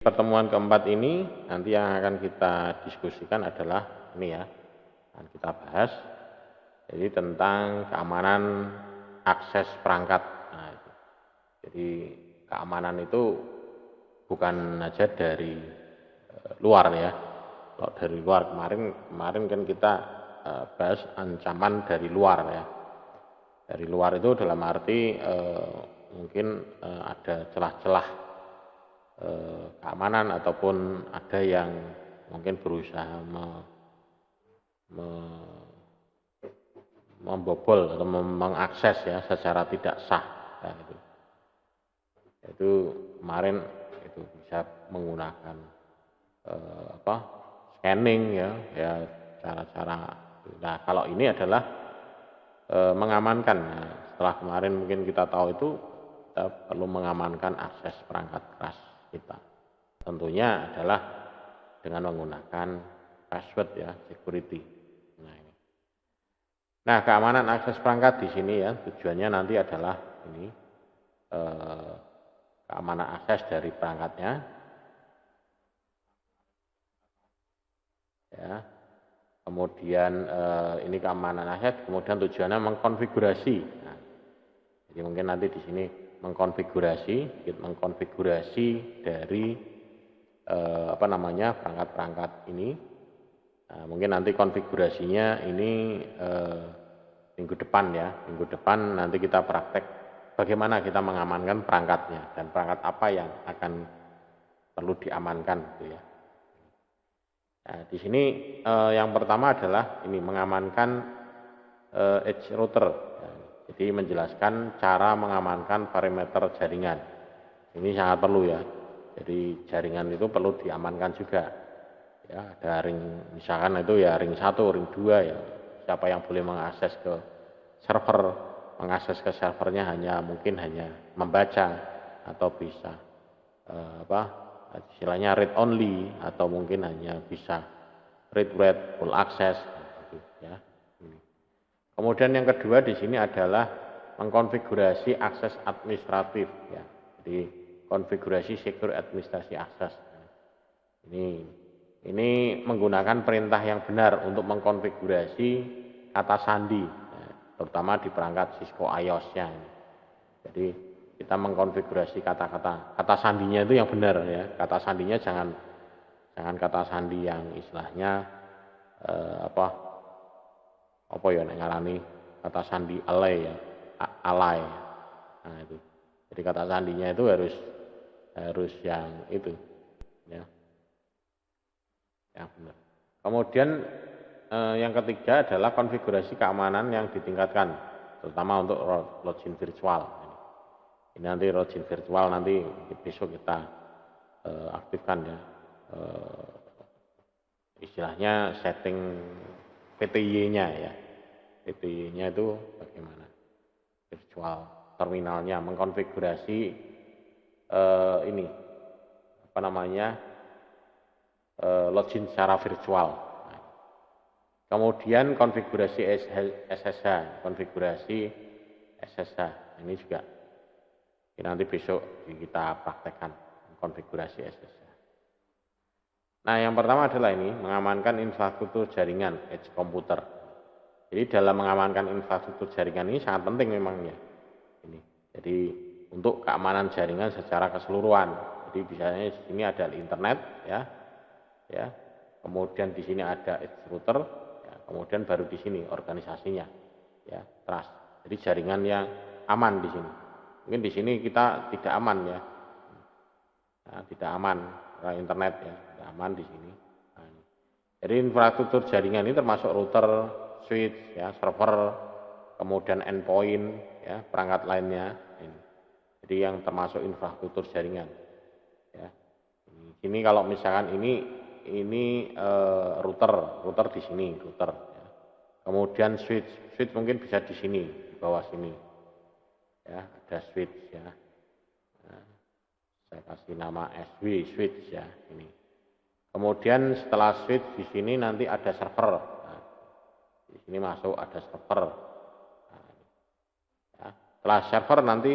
Pertemuan keempat ini nanti yang akan kita diskusikan adalah ini ya, akan kita bahas, jadi tentang keamanan akses perangkat. Nah, itu. Jadi keamanan itu bukan aja dari luar ya. Kalau dari luar kemarin kan kita bahas ancaman dari luar ya. Dari luar itu dalam arti mungkin ada celah-celah keamanan ataupun ada yang mungkin berusaha membobol atau mengakses ya secara tidak sah ya, itu kemarin itu bisa menggunakan scanning ya cara-cara. Nah kalau ini adalah mengamankan. Nah, setelah kemarin mungkin kita tahu itu kita perlu mengamankan akses perangkat keras kita. Tentunya adalah dengan menggunakan password ya, security. Nah, keamanan akses perangkat di sini ya, tujuannya nanti adalah ini keamanan akses dari perangkatnya. Ya. Kemudian ini keamanan akses, kemudian tujuannya mengkonfigurasi. Nah, jadi mungkin nanti di sini mengkonfigurasi dari perangkat-perangkat ini. Nah, mungkin nanti konfigurasinya ini minggu depan ya, minggu depan nanti kita praktek bagaimana kita mengamankan perangkatnya dan perangkat apa yang akan perlu diamankan gitu ya. Nah, di sini yang pertama adalah ini mengamankan edge router. Ya, jadi menjelaskan cara mengamankan parameter jaringan. Ini sangat perlu ya. Jadi jaringan itu perlu diamankan juga. Ya, ada ring misalkan itu ya ring 1, ring 2 ya. Siapa yang boleh mengakses ke server, mengakses ke servernya mungkin hanya membaca atau bisa istilahnya read only atau mungkin hanya bisa read write full access gitu ya. Kemudian yang kedua di sini adalah mengkonfigurasi akses administratif ya. Jadi konfigurasi secure administrasi akses. Ini menggunakan perintah yang benar untuk mengkonfigurasi kata sandi, ya, terutama di perangkat Cisco iOS-nya. Jadi kita mengkonfigurasi kata sandinya itu yang benar ya. Kata sandinya jangan kata sandi yang istilahnya ngarani kata sandi alay ya, alay. Nah itu. Jadi kata sandinya itu harus yang itu ya. Yang benar. Kemudian yang ketiga adalah konfigurasi keamanan yang ditingkatkan, terutama untuk login virtual. Ini nanti login virtual nanti besok kita aktifkan ya. Istilahnya setting PTY-nya ya. PTY-nya itu bagaimana? Virtual terminalnya mengkonfigurasi ini login secara virtual. Kemudian konfigurasi SSH, ini juga nanti besok kita praktekkan konfigurasi SSH. Nah, yang pertama adalah ini mengamankan infrastruktur jaringan edge komputer. Jadi dalam mengamankan infrastruktur jaringan ini sangat penting memangnya. Jadi untuk keamanan jaringan secara keseluruhan. Jadi misalnya di sini ada internet ya. Kemudian di sini ada edge router, ya, kemudian baru di sini organisasinya, ya, trust. Jadi jaringan yang aman di sini. Mungkin di sini kita tidak aman ya, nah, tidak aman internet ya, tidak aman di sini. Nah, jadi infrastruktur jaringan ini termasuk router, switch, ya, server, kemudian endpoint, ya, perangkat lainnya. Ini. Jadi yang termasuk infrastruktur jaringan. Ya. Ini kalau misalkan ini router di sini router ya. Kemudian switch mungkin bisa di sini di bawah sini ya, ada switch ya. Nah, saya kasih nama SW switch ya ini. Kemudian setelah switch di sini nanti ada server. Nah, di sini masuk ada server. Nah, ya. Setelah server nanti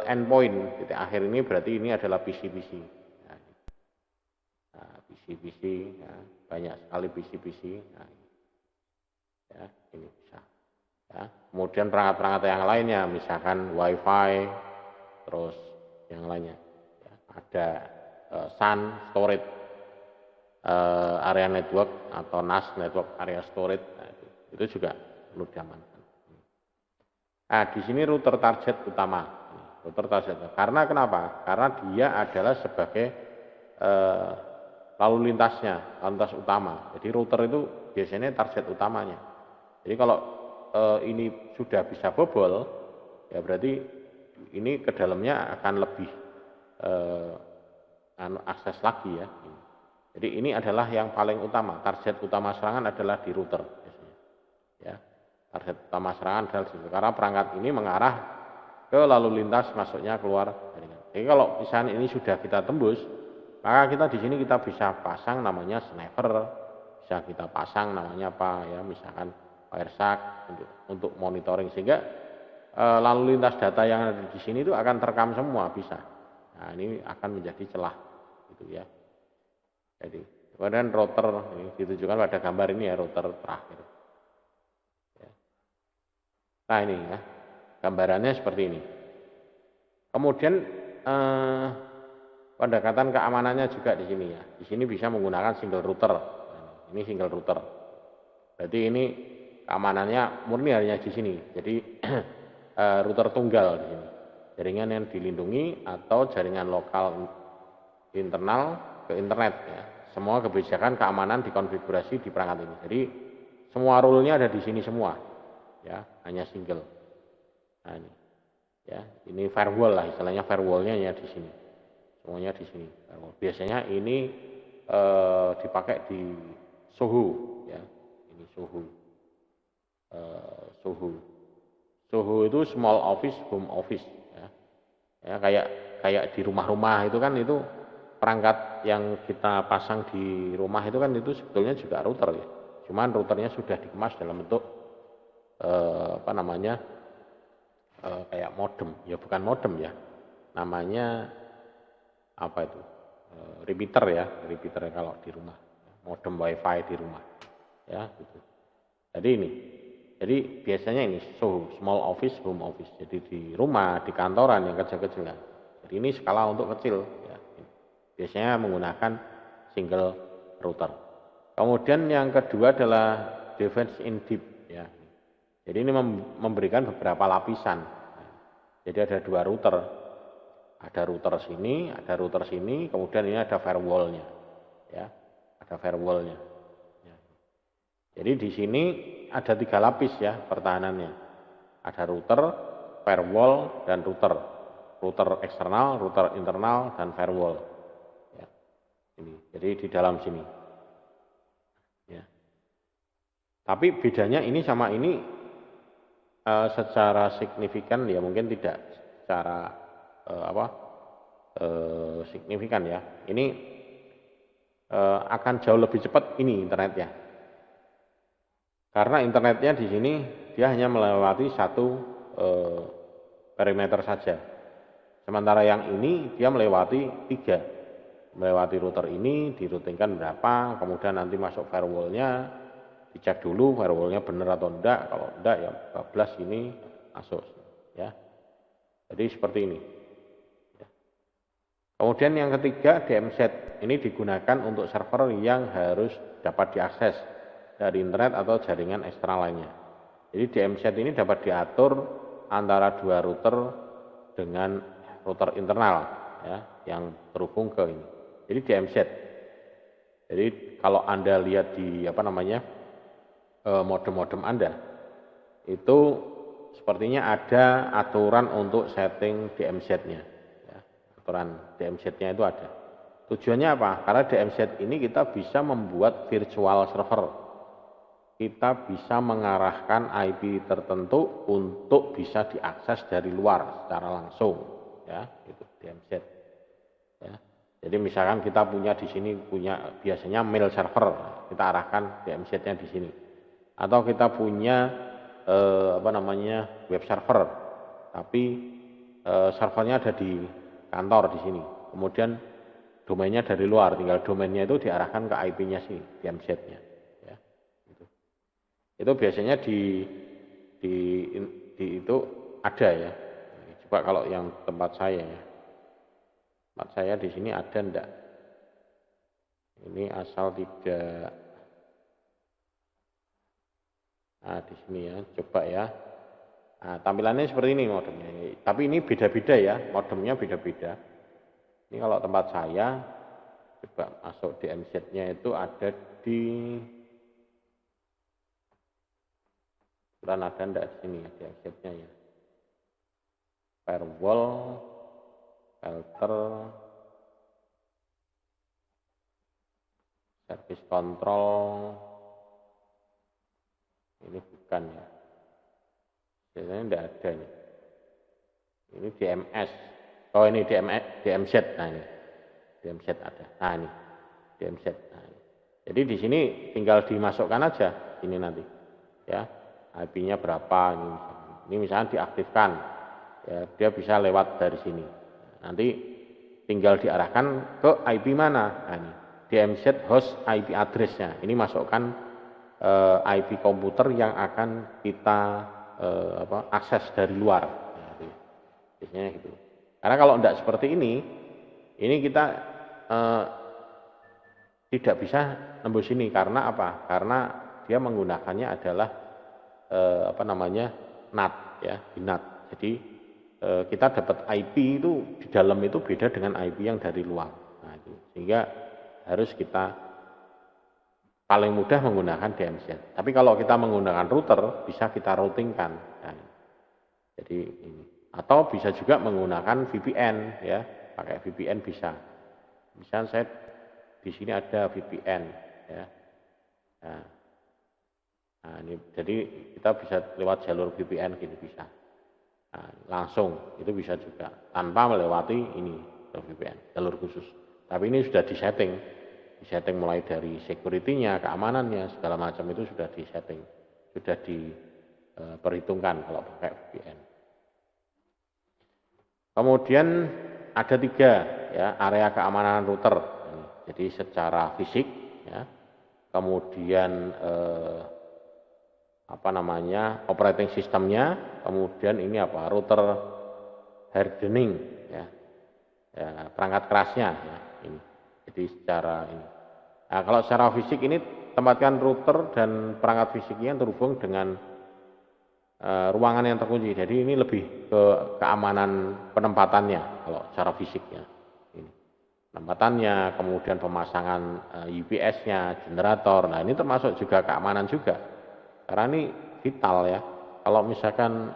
endpoint titik akhir ini berarti ini adalah PC. PC, ya, banyak sekali PC. Nah, ya, ini bisa. Ya. Kemudian perangkat-perangkat yang lainnya, misalkan WiFi, terus yang lainnya. Ya, ada SAN, storage, area network atau NAS, network area storage, nah, itu juga perlu diamankan. Nah, di sini router target utama. Router target. Karena kenapa? Karena dia adalah sebagai lalu lintasnya, lalu lintas utama. Jadi router itu biasanya target utamanya. Jadi kalau ini sudah bisa bobol, ya berarti ini ke dalamnya akan lebih akses lagi ya. Jadi ini adalah yang paling utama. Target utama serangan adalah di router biasanya. Ya, target utama serangan adalah di router. Karena perangkat ini mengarah ke lalu lintas masuknya keluar jaringan. Jadi kalau misalnya ini sudah kita tembus, maka kita di sini kita bisa pasang namanya sniper, bisa kita pasang namanya apa ya, misalkan Wireshark untuk monitoring, sehingga lalu lintas data yang ada di sini itu akan terekam semua bisa. Nah, ini akan menjadi celah gitu ya. Jadi kemudian router ini ditujukan pada gambar ini ya, router terakhir. Ya. Nah ini ya, gambarannya seperti ini. Kemudian pendekatan keamanannya juga di sini ya. Di sini bisa menggunakan single router. Ini single router. Berarti ini keamanannya murni hanya di sini. Jadi router tunggal di sini. Jaringan yang dilindungi atau jaringan lokal internal ke internet ya. Semua kebijakan keamanan dikonfigurasi di perangkat ini. Jadi semua rule-nya ada di sini semua. Ya, hanya single. Nah ini. Ya, ini firewall lah, istilahnya firewall-nya ya di sini. Semuanya di sini. Biasanya ini dipakai di Soho ya. Ini Soho. Soho itu small office, home office ya. Ya, kayak di rumah-rumah itu kan, itu perangkat yang kita pasang di rumah itu kan itu sebetulnya juga router ya. Cuman routernya sudah dikemas dalam bentuk apa namanya, kayak modem. Ya bukan modem ya, namanya apa itu, repeater ya, repeater kalau di rumah, modem wifi di rumah ya gitu. Jadi ini, jadi biasanya ini small office, home office. Jadi di rumah, di kantoran yang kecil-kecilan. Jadi ini skala untuk kecil ya. Biasanya menggunakan single router. Kemudian yang kedua adalah defense in deep ya. Jadi ini memberikan beberapa lapisan. Jadi ada dua router. Ada router sini, ada router sini, kemudian ini ada firewall-nya. Ya. Ada firewall-nya. Ya. Jadi di sini ada 3 lapis ya pertahanannya. Ada router, firewall, dan router. Router eksternal, router internal, dan firewall. Ya. Ini. Jadi di dalam sini. Ya. Tapi bedanya ini sama ini secara signifikan ya mungkin tidak secara signifikan ya. Ini akan jauh lebih cepat ini internetnya. Karena internetnya di sini dia hanya melewati satu perimeter saja. Sementara yang ini dia melewati 3. Melewati router ini, diroutingkan berapa, kemudian nanti masuk firewall-nya, dicek dulu firewall-nya benar atau enggak. Kalau enggak ya bablas ini masuk ya. Jadi seperti ini. Kemudian yang ketiga, DMZ. Ini digunakan untuk server yang harus dapat diakses dari internet atau jaringan eksternal lainnya. Jadi DMZ ini dapat diatur antara 2 router dengan router internal ya, yang terhubung ke ini. Jadi DMZ. Jadi kalau Anda lihat di modem-modem Anda, itu sepertinya ada aturan untuk setting DMZ-nya. Ya, aturan DMZ-nya itu ada. Tujuannya apa? Karena DMZ ini kita bisa membuat virtual server. Kita bisa mengarahkan IP tertentu untuk bisa diakses dari luar secara langsung. Ya, itu DMZ. Ya. Jadi misalkan kita punya di sini biasanya mail server, kita arahkan DMZ-nya di sini. Atau kita punya web server, tapi servernya ada di kantor di sini. Kemudian domainnya dari luar, tinggal domainnya itu diarahkan ke IP-nya sih, DMZ-nya. Ya, gitu. Itu biasanya di, itu ada ya. Coba kalau yang tempat saya ya. Tempat saya di sini ada enggak? Ini asal tidak. Nah, di sini ya, coba ya. Nah, tampilannya seperti ini modemnya. Tapi ini beda-beda ya, modemnya beda-beda. Ini kalau tempat saya, coba masuk DMZ-nya itu ada di ada enggak di sini ya DMZ-nya ya. Firewall, filter, service control, ini bukan ya. Biasanya enggak ada nih. Ini DMS. Oh ini DMZ. Nah ini DMZ ada. Nah ini DMZ. Nah, ini. Jadi di sini tinggal dimasukkan aja ini nanti. Ya, IP-nya berapa ini. Ini misalnya diaktifkan. Ya, dia bisa lewat dari sini. Nanti tinggal diarahkan ke IP mana. Nah ini DMZ host IP address-nya. Ini masukkan IP komputer yang akan kita akses dari luar. Biasanya gitu. Karena kalau tidak seperti ini kita tidak bisa nembus ini karena apa? Karena dia menggunakannya adalah NAT ya, NAT. Jadi kita dapat IP itu di dalam itu beda dengan IP yang dari luar. Nah, itu. Sehingga harus kita paling mudah menggunakan DMZ. Tapi kalau kita menggunakan router bisa kita routingkan. Nah, jadi ini. Atau bisa juga menggunakan VPN ya, pakai VPN bisa. Misalnya saya di sini ada VPN ya. Nah, ini jadi kita bisa lewat jalur VPN gitu bisa. Nah, langsung itu bisa juga tanpa melewati ini VPN jalur khusus. Tapi ini sudah disetting mulai dari security-nya, keamanannya segala macam itu sudah disetting, sudah diperhitungkan kalau pakai VPN. Kemudian ada 3 ya area keamanan router. Jadi secara fisik ya. Kemudian operating sistemnya, kemudian ini router hardening ya. Perangkat kerasnya ya ini. Jadi secara ini. Nah, kalau secara fisik ini tempatkan router dan perangkat fisiknya terhubung dengan ruangan yang terkunci. Jadi ini lebih ke keamanan penempatannya kalau secara fisiknya. Ini. Penempatannya, kemudian pemasangan UPS-nya, generator. Nah, ini termasuk juga keamanan juga. Karena ini vital ya. Kalau misalkan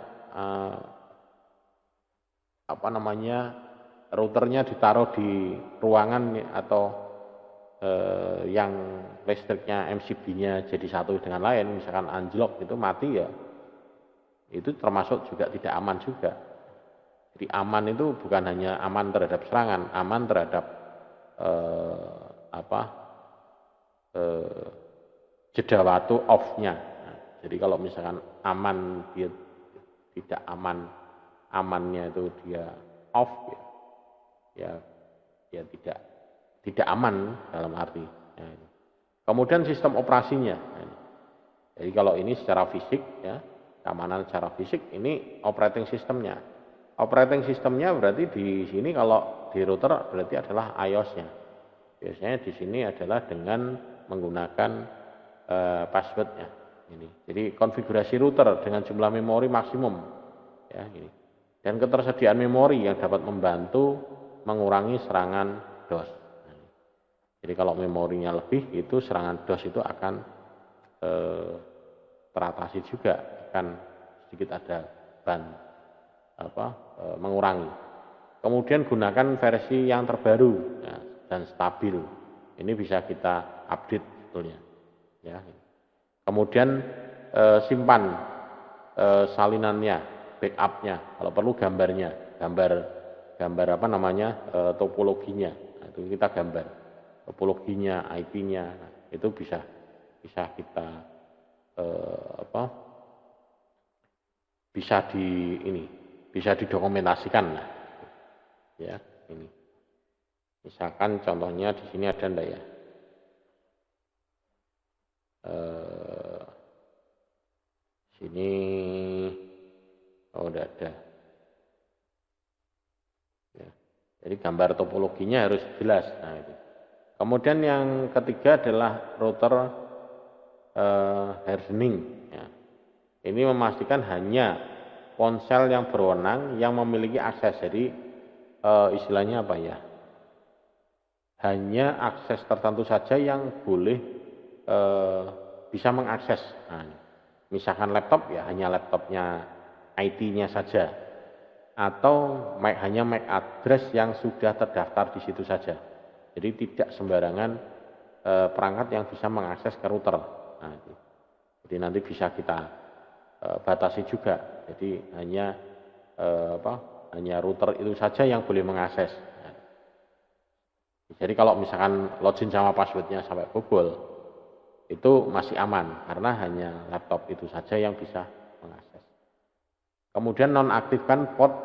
routernya ditaruh di ruangan atau yang listriknya MCB-nya jadi satu dengan lain, misalkan anjlok itu mati ya. Itu termasuk juga tidak aman juga. Jadi aman itu bukan hanya aman terhadap serangan, aman terhadap jeda waktu off-nya. Nah, jadi kalau misalkan aman dia tidak aman, amannya itu dia off ya tidak aman dalam arti. Nah, kemudian sistem operasinya. Nah, jadi kalau ini secara fisik ya, keamanan secara fisik ini operating sistemnya. Operating sistemnya berarti di sini kalau di router berarti adalah iOS-nya. Biasanya di sini adalah dengan menggunakan password-nya. Ini. Jadi konfigurasi router dengan jumlah memori maksimum ya ini. Dan ketersediaan memori yang dapat membantu mengurangi serangan DOS. Jadi kalau memorinya lebih itu serangan DOS itu akan teratasi juga, akan sedikit ada mengurangi. Kemudian gunakan versi yang terbaru ya, dan stabil. Ini bisa kita update sebetulnya. Ya. Kemudian simpan salinannya, backupnya, kalau perlu gambarnya, gambar topologinya. Nah, itu kita gambar topologinya, IP-nya, nah, itu bisa kita bisa didokumentasikan lah. Ya, ini. Misalkan contohnya di sini ada enggak ya? Sini, oh udah ada. Ya. Jadi gambar topologinya harus jelas. Nah, itu. Kemudian yang ketiga adalah router hardening. Ya. Ini memastikan hanya ponsel yang berwenang yang memiliki akses. Jadi istilahnya apa ya? Hanya akses tertentu saja yang boleh bisa mengakses. Nah, misalkan laptop ya hanya laptopnya IT-nya saja, atau hanya MAC address yang sudah terdaftar di situ saja. Jadi tidak sembarangan perangkat yang bisa mengakses ke router. Nah, jadi nanti bisa kita batasi juga. Jadi hanya hanya router itu saja yang boleh mengakses. Nah, jadi kalau misalkan login sama passwordnya sampai bobol, itu masih aman karena hanya laptop itu saja yang bisa mengakses. Kemudian nonaktifkan port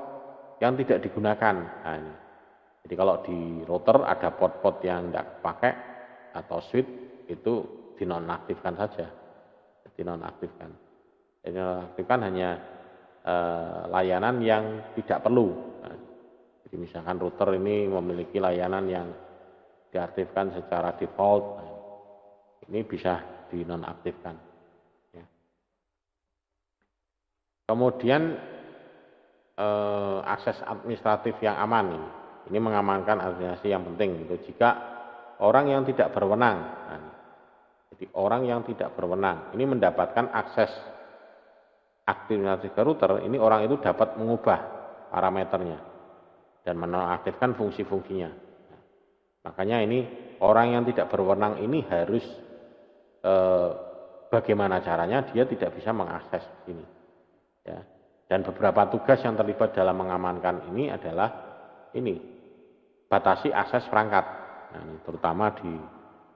yang tidak digunakan. Nah, ini. Jadi kalau di router ada port-port yang tidak pakai atau switch itu dinonaktifkan saja. Dinonaktifkan. Jadi nonaktifkan hanya layanan yang tidak perlu. Nah, jadi misalkan router ini memiliki layanan yang diaktifkan secara default, nah, ini bisa dinonaktifkan. Ya. Kemudian akses administratif yang aman ini mengamankan administrasi yang penting itu jika orang yang tidak berwenang. Nah, jadi orang yang tidak berwenang ini mendapatkan akses administratif ke router, ini orang itu dapat mengubah parameternya dan menonaktifkan fungsi-fungsinya. Nah, makanya ini orang yang tidak berwenang ini harus bagaimana caranya dia tidak bisa mengakses ini. Ya. Dan beberapa tugas yang terlibat dalam mengamankan ini adalah ini, batasi akses perangkat. Nah, ini terutama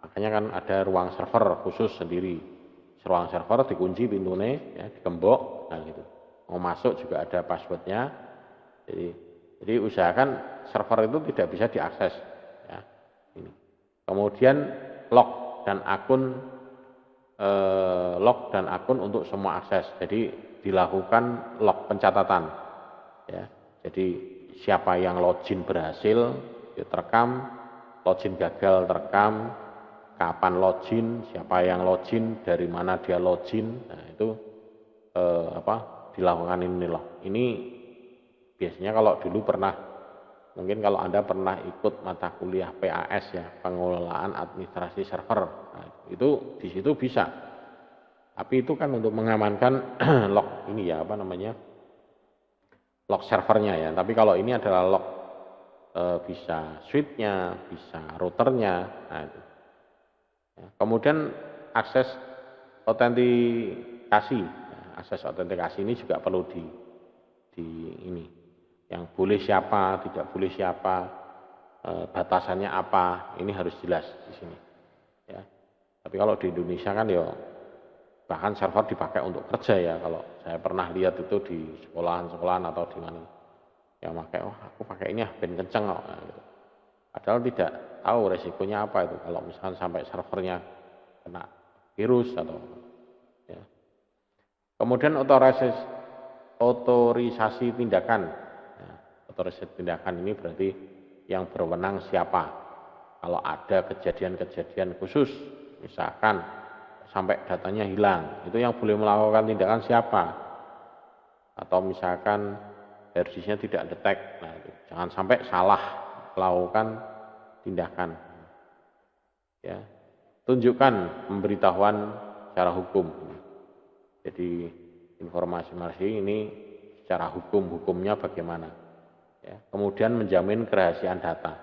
makanya kan ada ruang server khusus sendiri. Ruang server dikunci pintunya, ya, digembok, nah gitu. Mau masuk juga ada passwordnya. Jadi usahakan server itu tidak bisa diakses. Ya, ini. Kemudian log dan akun untuk semua akses. Jadi dilakukan log pencatatan. Ya, jadi siapa yang login berhasil ya terekam, login gagal terekam, kapan login, siapa yang login, dari mana dia login. Nah, itu dilakukan ini loh. Ini biasanya kalau dulu pernah, mungkin kalau Anda pernah ikut mata kuliah PAS ya, pengelolaan administrasi server. Nah, itu di situ bisa. Tapi itu kan untuk mengamankan log ini ya, log servernya ya. Tapi kalau ini adalah log bisa switch-nya, bisa routernya. Nah, itu. Ya. Kemudian akses autentikasi. Akses autentikasi ini juga perlu di ini. Yang boleh siapa, tidak boleh siapa, batasannya apa, ini harus jelas di sini. Ya. Tapi kalau di Indonesia kan ya bahkan server dipakai untuk kerja ya, kalau saya pernah lihat itu di sekolahan-sekolahan atau di mana yang pakai, aku pakai ini ben kenceng kok. Nah, gitu. Padahal tidak tahu resikonya apa itu kalau misalkan sampai servernya kena virus atau ya. Kemudian otorisasi tindakan. Ya, otorisasi tindakan ini berarti yang berwenang siapa. Kalau ada kejadian-kejadian khusus, misalkan sampai datanya hilang, itu yang boleh melakukan tindakan siapa? Atau misalkan harddisknya tidak detect, nah itu jangan sampai salah melakukan tindakan. Ya, tunjukkan pemberitahuan secara hukum. Jadi informasi ini secara hukumnya bagaimana. Ya, kemudian menjamin kerahasiaan data.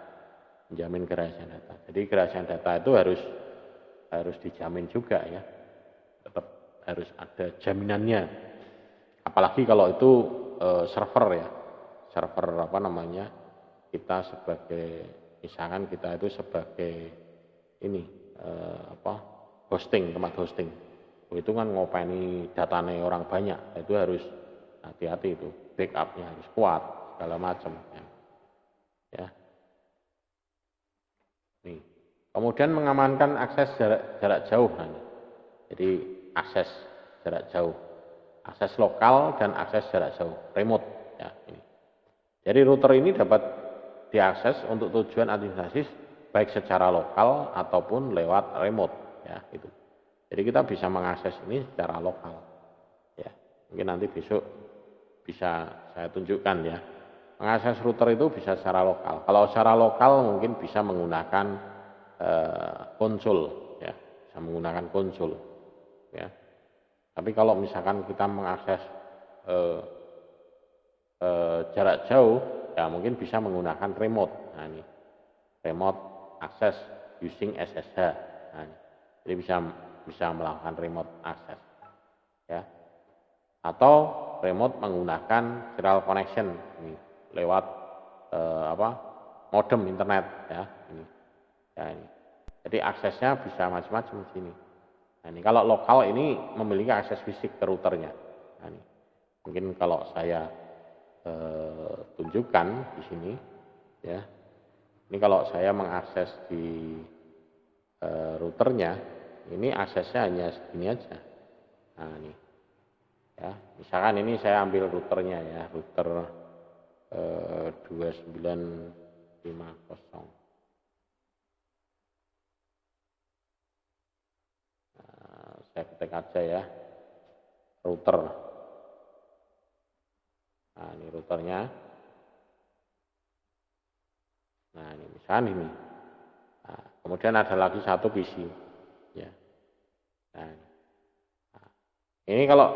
Jadi kerahasiaan data itu harus dijamin juga ya, tetap harus ada jaminannya. Apalagi kalau itu server ya, server kita sebagai, misalkan kita itu sebagai ini tempat hosting. Itu kan ngopeni datanya orang banyak, itu harus hati-hati, itu backupnya harus kuat segala macam ya. Kemudian mengamankan akses jarak jauh. Nah, jadi akses jarak jauh, akses lokal dan akses jarak jauh, remote. Ya, ini. Jadi router ini dapat diakses untuk tujuan administrasi baik secara lokal ataupun lewat remote. Ya, itu. Jadi kita bisa mengakses ini secara lokal. Ya, mungkin nanti besok bisa saya tunjukkan ya. Mengakses router itu bisa secara lokal. Kalau secara lokal mungkin bisa menggunakan konsul, ya, bisa menggunakan konsul. Ya. Tapi kalau misalkan kita mengakses jarak jauh, ya mungkin bisa menggunakan remote. Nah, ini remote access using SSH. Nah, ini. Jadi bisa melakukan remote access. Ya. Atau remote menggunakan serial connection ini, lewat modem internet ya ini. Ya, ini. Jadi aksesnya bisa macam-macam di sini. Nah, ini kalau lokal ini memiliki akses fisik ke routernya. Nah, ini. Mungkin kalau saya tunjukkan di sini ya. Ini kalau saya mengakses di routernya, ini aksesnya hanya segini aja. Nah, ini. Ya, misalkan ini saya ambil routernya ya, router 2950. Nah, saya ketik aja ya, router. Nah, ini routernya. Nah, ini misalkan ini. Nah, kemudian ada lagi satu PC. Ya. Nah, ini kalau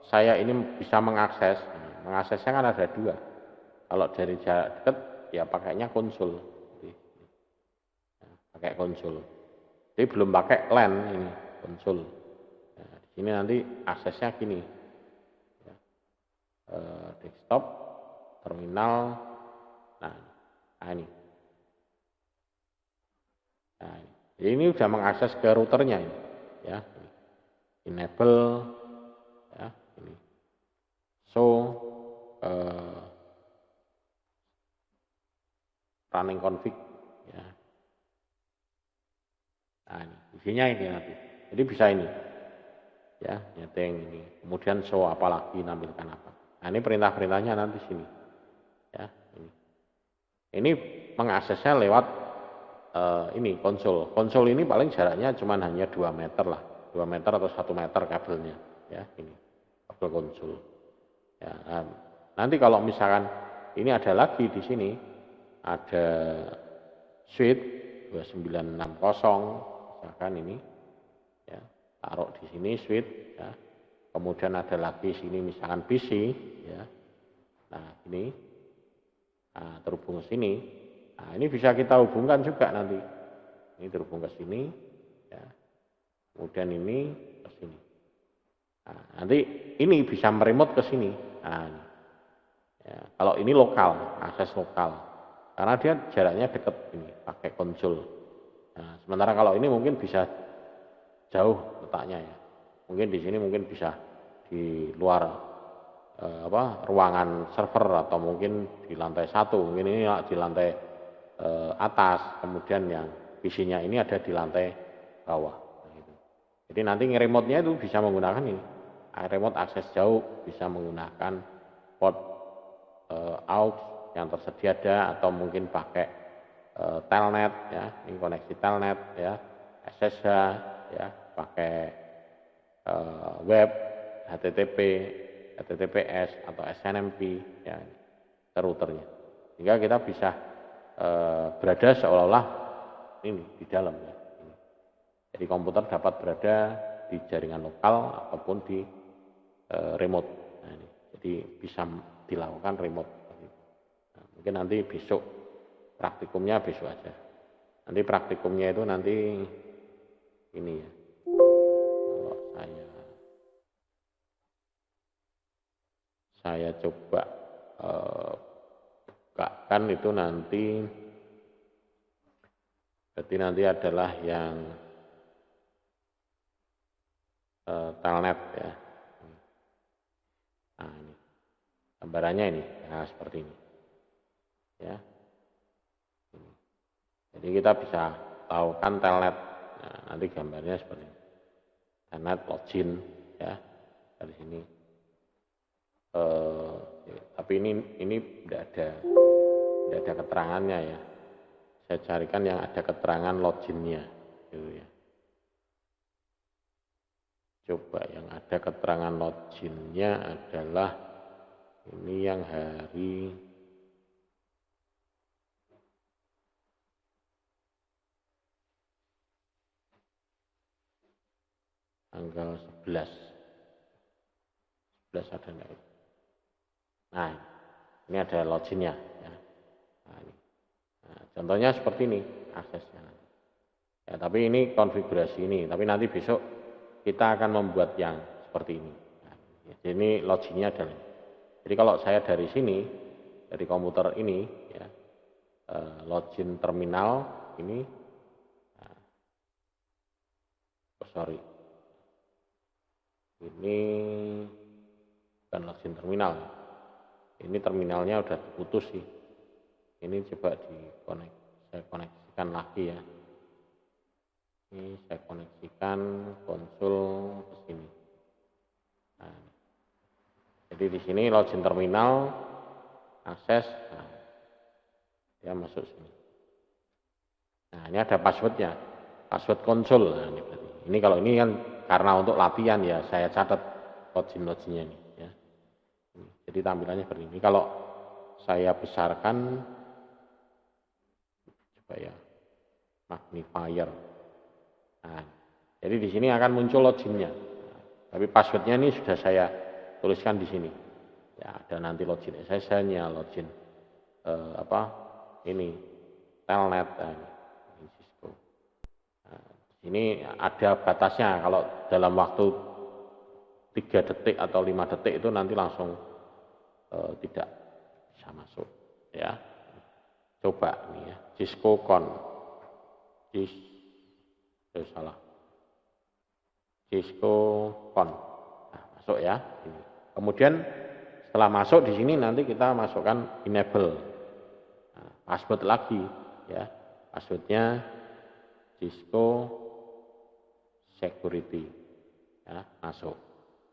saya ini bisa mengaksesnya kan ada dua. Kalau dari jarak dekat ya pakainya konsul, pakai konsul. Jadi belum pakai LAN ini konsul. Nah, di sini nanti aksesnya gini, ya. Desktop, terminal, nah ini. Nah, jadi ini sudah mengakses ke routernya ini, ya. Enable, ya, ini. So running config, ya. Nah, ini isinya ini nanti. Jadi bisa ini, ya, nyeting ini. Kemudian show apa lagi, nampilkan apa. Nah, ini perintah-perintahnya nanti sini, ya. Ini mengaksesnya lewat ini konsul. Konsul ini paling jaraknya cuma hanya 2 meter lah, 2 meter atau 1 meter kabelnya, ya. Ini kabel konsul. Ya, nanti kalau misalkan ini ada lagi di sini ada switch 2960 misalkan ini, ya, taruh di sini switch, ya. Kemudian ada lagi sini misalkan PC, ya. Nah, ini terhubung ke sini. Nah, ini bisa kita hubungkan juga nanti. Ini terhubung ke sini, ya. Kemudian ini ke sini. Nah, nanti ini bisa meremote ke sini. Nah, ya, kalau ini lokal, akses lokal. Karena dia jaraknya dekat ini, pakai konsul. Nah, sementara kalau ini mungkin bisa jauh letaknya ya. Mungkin di sini mungkin bisa di luar ruangan server atau mungkin di lantai 1, mungkin ini di lantai atas, kemudian yang PC-nya ini ada di lantai bawah. Nah, gitu. Jadi nanti remote-nya itu bisa menggunakan ini, remote akses jauh, bisa menggunakan port aux yang tersedia ada, atau mungkin pakai telnet ya, ini koneksi telnet ya, SSH ya, pakai web, HTTP, HTTPS atau SNMP ya, ke routernya. Sehingga kita bisa berada seolah-olah ini di dalam ya. Jadi komputer dapat berada di jaringan lokal ataupun di remote. Nah, ini. Jadi bisa dilakukan remote. Nah, mungkin nanti besok praktikumnya besok aja. Nanti praktikumnya itu nanti ini ya. Kalau saya coba bukakan itu nanti, berarti nanti adalah yang telnet ya. Nah, ini gambarannya ini, nah seperti ini, ya. Jadi kita bisa atau kan telnet. Nah, nanti gambarnya seperti ini. Telnet login ya dari sini. Tapi ini tidak ada keterangannya ya. Saya carikan yang ada keterangan loginnya gitu ya. Coba yang ada keterangan loginnya adalah ini yang hari tanggal 11 ada enggak? Nah, ini ada loginnya ya. Nah, ini. Nah, contohnya seperti ini aksesnya. Ya, tapi ini konfigurasi ini, tapi nanti besok kita akan membuat yang seperti ini. Nah, jadi ini loginnya adalah. Jadi kalau saya dari sini, dari komputer ini, ya, login terminal ini, sorry, ini bukan login terminal. Ini terminalnya udah putus sih. Ini coba saya koneksikan lagi ya. Ini saya koneksikan konsul ke sini. Nah, jadi di sini login terminal, akses, nah, dia masuk sini. Nah, ini ada passwordnya, password konsul. Nah, ini kalau ini kan karena untuk latihan ya, saya catat loginnya ini. Ya. Jadi tampilannya seperti ini. Kalau saya besarkan, coba ya, magnifier. Nah, jadi di sini akan muncul loginnya. Nah, tapi passwordnya ini sudah saya tuliskan di sini. Ya, ada nanti login SSH-nya, login ini telnet, ini Cisco. Nah, ini ada batasnya. Kalau dalam waktu 3 detik atau 5 detik itu nanti langsung tidak bisa masuk. Ya, coba nih ya, Cisco con, salah. Cisco con. Nah, masuk ya. Ini. Kemudian setelah masuk di sini nanti kita masukkan enable. Nah, password lagi ya. Passwordnya Cisco security. Ya, masuk.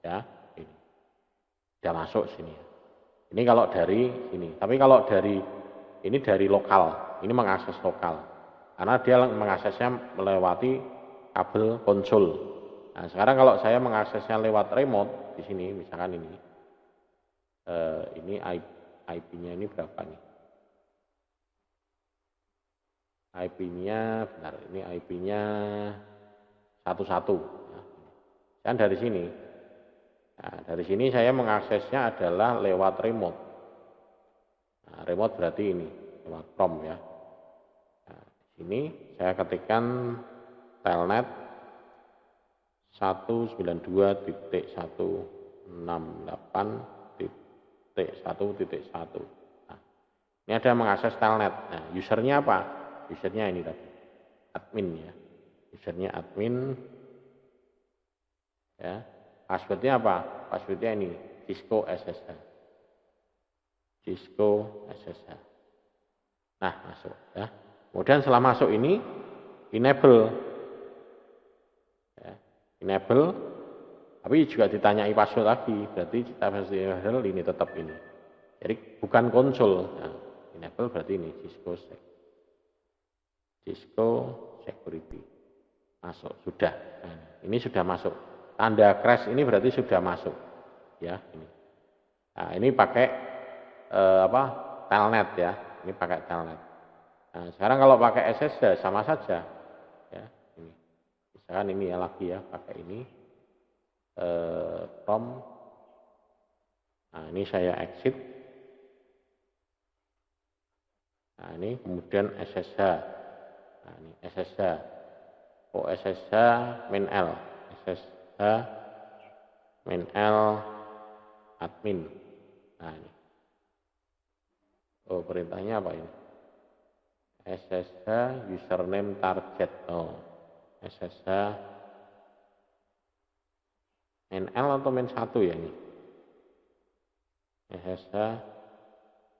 Ya, ini. Sudah masuk sini. Ini kalau dari sini. Tapi kalau dari ini dari lokal. Ini mengakses lokal. Karena dia mengaksesnya melewati kabel konsul. Nah, sekarang kalau saya mengaksesnya lewat remote di sini, misalkan ini IP-nya ini berapa nih? IP-nya, benar, ini IP-nya 11. Nah, kan dari sini. Nah, dari sini saya mengaksesnya adalah lewat remote. Nah, remote berarti ini, lewat prom ya. Nah, di sini saya ketikkan telnet 192.168.1.1. Nah, ini ada mengakses telnet. Nah, usernya apa? Usernya ini tadi, admin ya. Usernya admin. Ya. Passwordnya apa? Passwordnya ini, Cisco SSH. Cisco SSH. Nah, masuk ya. Kemudian setelah masuk ini, enable. Ya, enable, tapi juga ditanyai password lagi, berarti kita password ini tetap ini. Jadi bukan konsul. Nah, enable berarti ini Cisco security. Masuk, sudah. Nah, ini sudah masuk. Tanda crash ini berarti sudah masuk. Ya, ini. Nah, ini pakai telnet ya. Ini pakai telnet. Nah, sekarang kalau pakai SSH sama saja. Ya, ini. Misalkan ini ya lagi ya, pakai ini. Prom. Nah, ini saya exit. Nah, ini kemudian SSH. Nah, ini SSH. Oh, SSH main L. SSH main L admin. Nah, ini. Oh, perintahnya apa ini? SSH username target. Oh, SSH main L atau main 1 ya ini? SSH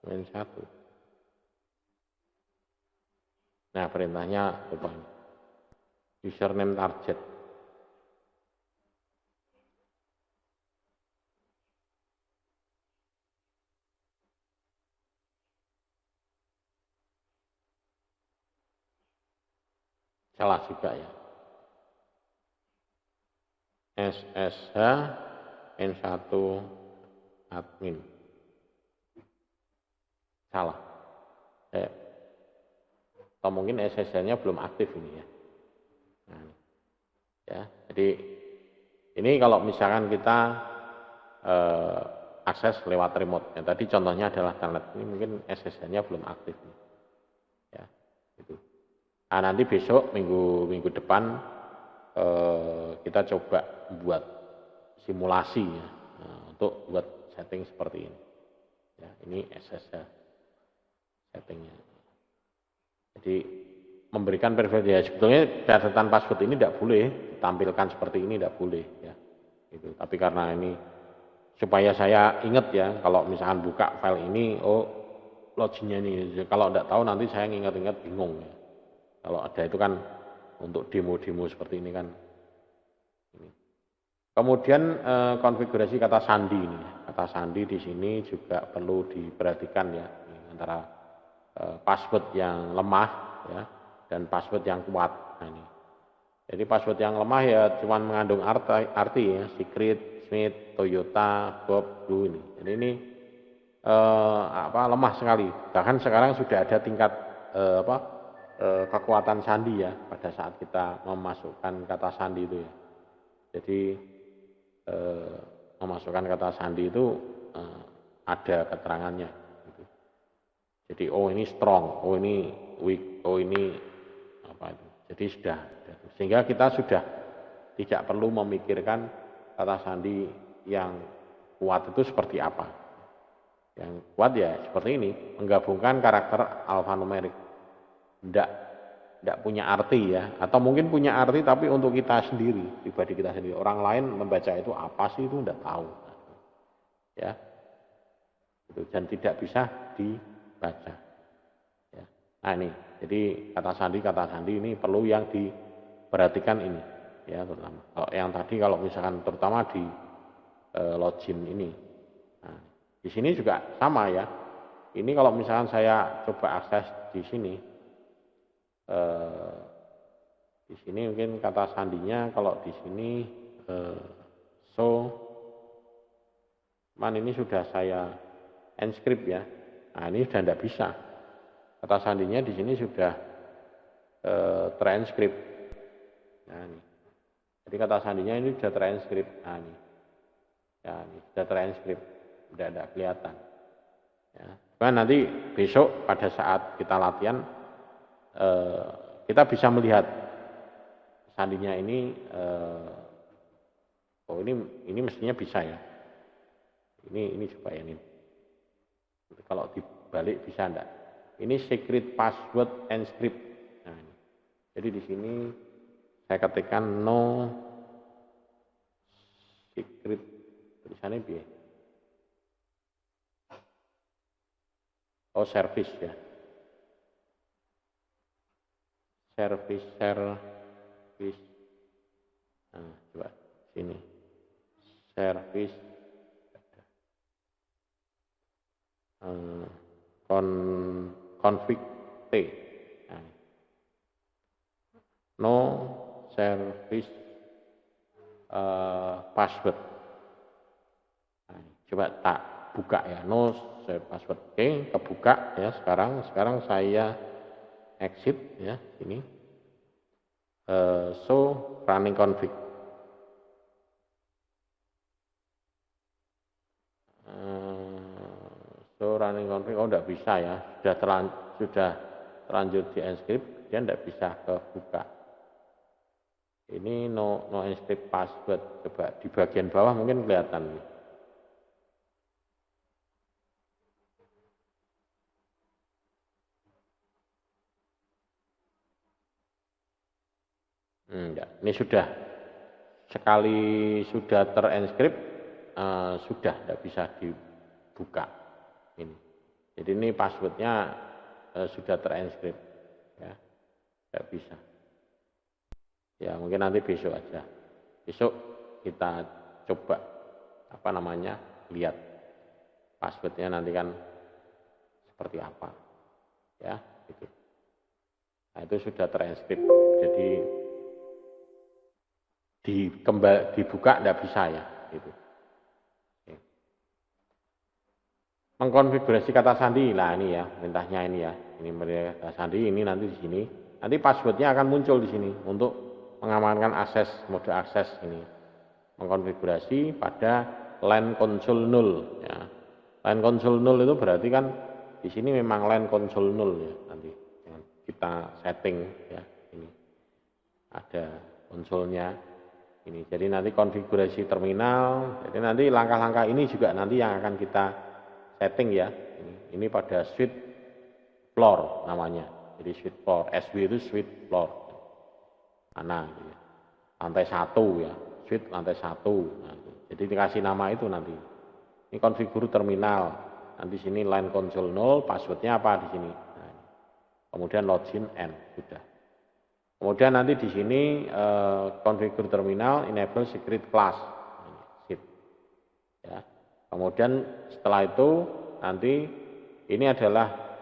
main 1. Nah, perintahnya apa ini? username target. Salah juga ya. SSH N1 admin. Salah. Atau mungkin SSH-nya belum aktif ini ya. Nah, ya, jadi ini kalau misalkan kita akses lewat remote. Yang tadi contohnya adalah telnet. Ini mungkin SSH-nya belum aktif. Ya, gitu. Nah, nanti besok minggu depan kita coba buat simulasi ya, untuk buat setting seperti ini. Ya, ini SSH settingnya. Jadi memberikan privasi ya, sebetulnya catatan password ini tidak boleh ditampilkan seperti ini, tidak boleh ya. Itu. Tapi karena ini supaya saya ingat ya, kalau misalkan buka file ini, oh loginnya ini, kalau tidak tahu nanti saya ingat-ingat bingung ya. Kalau ada itu kan untuk demo-demo seperti ini kan. Kemudian konfigurasi kata sandi ini, kata sandi di sini juga perlu diperhatikan ya, antara password yang lemah ya dan password yang kuat. Nah, ini. Jadi password yang lemah ya cuma mengandung arti ya, secret, Smith, Toyota, Bob, Blue ini. Jadi ini lemah sekali. Bahkan sekarang sudah ada tingkat kekuatan sandi ya pada saat kita memasukkan kata sandi itu ya. Jadi memasukkan kata sandi itu ada keterangannya. Gitu. Jadi oh ini strong, oh ini weak, oh ini apa itu. Jadi sudah, sehingga kita sudah tidak perlu memikirkan kata sandi yang kuat itu seperti apa. Yang kuat ya seperti ini, menggabungkan karakter alfanumerik. Tidak punya arti ya, atau mungkin punya arti tapi untuk kita sendiri, pribadi kita sendiri. Orang lain membaca itu apa sih itu tidak tahu. Ya. Itu dan tidak bisa dibaca. Ya. Nah ini, jadi kata sandi ini perlu yang diperhatikan ini, ya terutama. Kalau yang tadi kalau misalkan terutama di login ini, nah, di sini juga sama ya. Ini kalau misalkan saya coba akses di sini, di sini mungkin kata sandinya kalau di sini ini sudah saya enscript ya. Nah ini sudah tidak bisa. Kata sandinya di sini sudah transkrip. Nah ini. Jadi kata sandinya ini sudah transkrip. Nah ini. Ya ini sudah transkrip. Sudah tidak kelihatan. Ya. Nah, nanti besok pada saat kita latihan kita bisa melihat sandinya ini oh ini mestinya bisa ya. Ini coba ya ini. Kalau dibalik bisa enggak? Ini secret password enscript. Nah, ini. Jadi di sini saya ketikkan no secret tulisannya biar. Oh service ya. Service. Nah, coba sini. Service config T. Nah, no service password. Nah, coba tak buka ya, no service password. Oke, kebuka ya sekarang. Sekarang saya exit ya ini. So running config. So running config oh tidak bisa ya, sudah terlanjur di enscript, dia tidak bisa kebuka. Ini no enscript password, coba di bagian bawah mungkin kelihatan. Enggak, ini sudah sekali sudah terenskrip sudah tidak bisa dibuka ini. Jadi ini passwordnya sudah terenskrip ya, tidak bisa. Ya mungkin nanti besok aja. Besok kita coba lihat passwordnya nanti kan seperti apa, ya gitu. Nah itu sudah terenkrip, jadi dibuka tidak bisa ya gitu. Mengkonfigurasi kata sandi, lah ini ya perintahnya ini ya, ini kata sandi ini nanti di sini, nanti passwordnya akan muncul di sini untuk mengamankan akses mode akses ini, mengkonfigurasi pada LAN console 0 ya. LAN console 0 itu berarti kan di sini memang LAN console 0 ya, nanti kita setting ya, ini ada konsolnya ini, jadi nanti konfigurasi terminal, jadi nanti langkah-langkah ini juga nanti yang akan kita setting ya, ini pada switch floor namanya, jadi switch floor, SW itu switch floor, mana gitu ya. Lantai 1 ya, switch lantai 1, nah, jadi dikasih nama itu nanti, ini konfigur terminal, nanti sini line console 0, passwordnya apa di sini, nah, kemudian login N, sudah. Kemudian nanti di sini konfigur terminal, enable secret class, ya. Kemudian setelah itu nanti ini adalah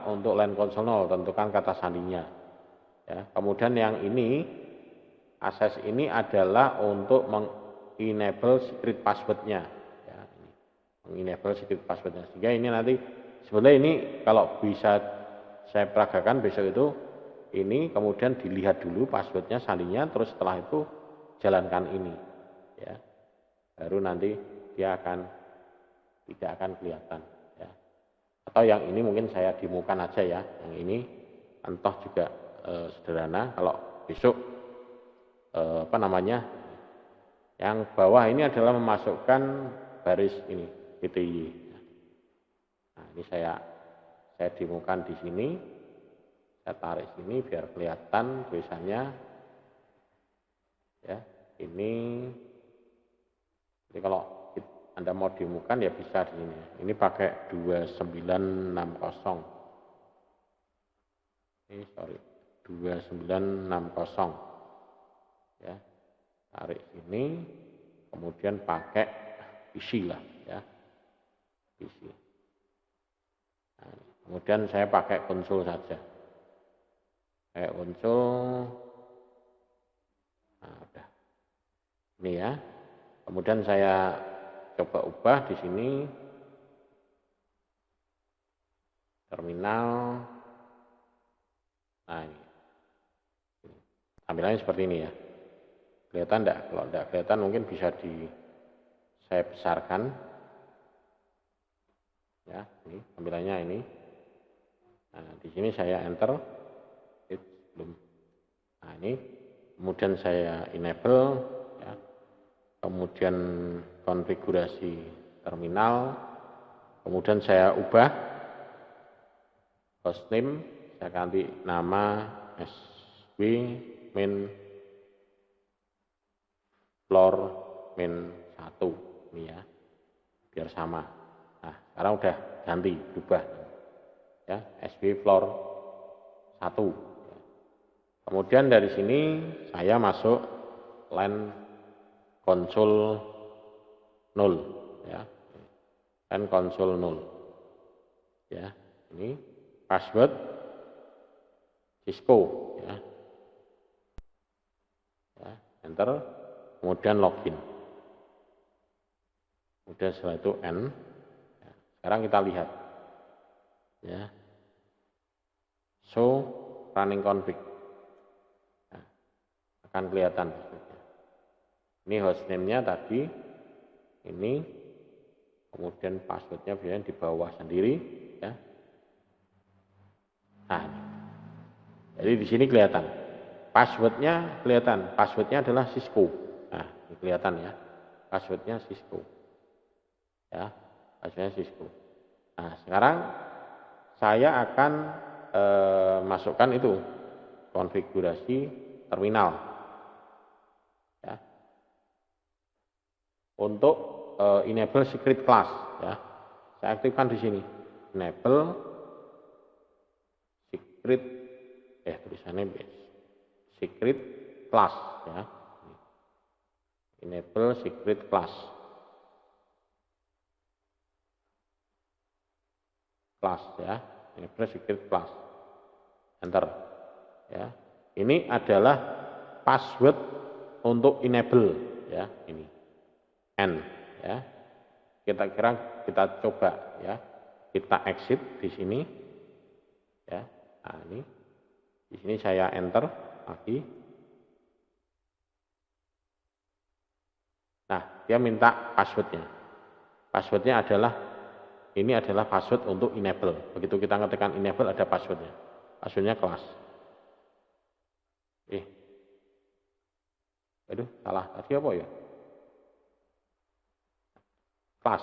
untuk LAN console 0, tentukan kata sandinya. Ya. Kemudian yang ini akses ini adalah untuk mengenable secret passwordnya. Ya, mengenable secret passwordnya. Sehingga ini nanti sebenarnya ini kalau bisa saya peragakan besok itu ini kemudian dilihat dulu passwordnya sandinya, terus setelah itu jalankan ini. Ya. Baru nanti dia tidak akan kelihatan ya. Atau yang ini mungkin saya demokan aja ya, yang ini entah juga sederhana. Kalau besok yang bawah ini adalah memasukkan baris ini PTY. Nah ini saya demokan di sini, saya tarik sini biar kelihatan tulisannya ya. Jadi kalau Anda mau demokan ya bisa di sini. Ini pakai 2960. Ini 2960. Ya. Tarik sini, kemudian pakai PC lah ya. PC. Nah, kemudian saya pakai konsol saja. Kayak konsol. Nah, udah. Ini ya. Kemudian saya coba ubah di sini terminal. Nah ini tampilannya seperti ini ya. Kelihatan enggak? Kalau enggak kelihatan mungkin bisa saya besarkan. Ya, ini tampilannya ini. Nah, di sini saya enter. Belum. Nah, ini kemudian saya enable ya. Kemudian konfigurasi terminal, kemudian saya ubah hostname, saya ganti nama SW min floor min 1 ini ya, biar sama. Nah sekarang udah ganti, berubah ya, SW floor 1 ya. Kemudian dari sini saya masuk LAN console 0 ya, LAN console 0 ya, ini password Cisco ya, enter, kemudian login, kemudian setelah itu N ya. Sekarang kita lihat ya, show running config ya, akan kelihatan. Ini hostname-nya tadi, ini, kemudian passwordnya biasanya di bawah sendiri, ya. Nah, jadi di sini kelihatan, passwordnya kelihatan, passwordnya adalah Cisco. Nah, ini kelihatan ya, passwordnya Cisco, ya, passwordnya Cisco. Nah, sekarang saya akan masukkan itu konfigurasi terminal. Untuk enable secret class ya. Saya aktifkan di sini. Enable secret tulisannya secret class ya. Enable secret class. Class ya, enable secret class. Enter ya. Ini adalah password untuk enable ya, ini. N ya. Kita coba ya. Kita exit di sini ya. Nah, ini di sini saya enter lagi. Nah, dia minta passwordnya. Passwordnya adalah ini adalah password untuk enable. Begitu kita ngetekan enable ada passwordnya. Passwordnya kelas. Aduh, salah tadi apa ya? Kelas.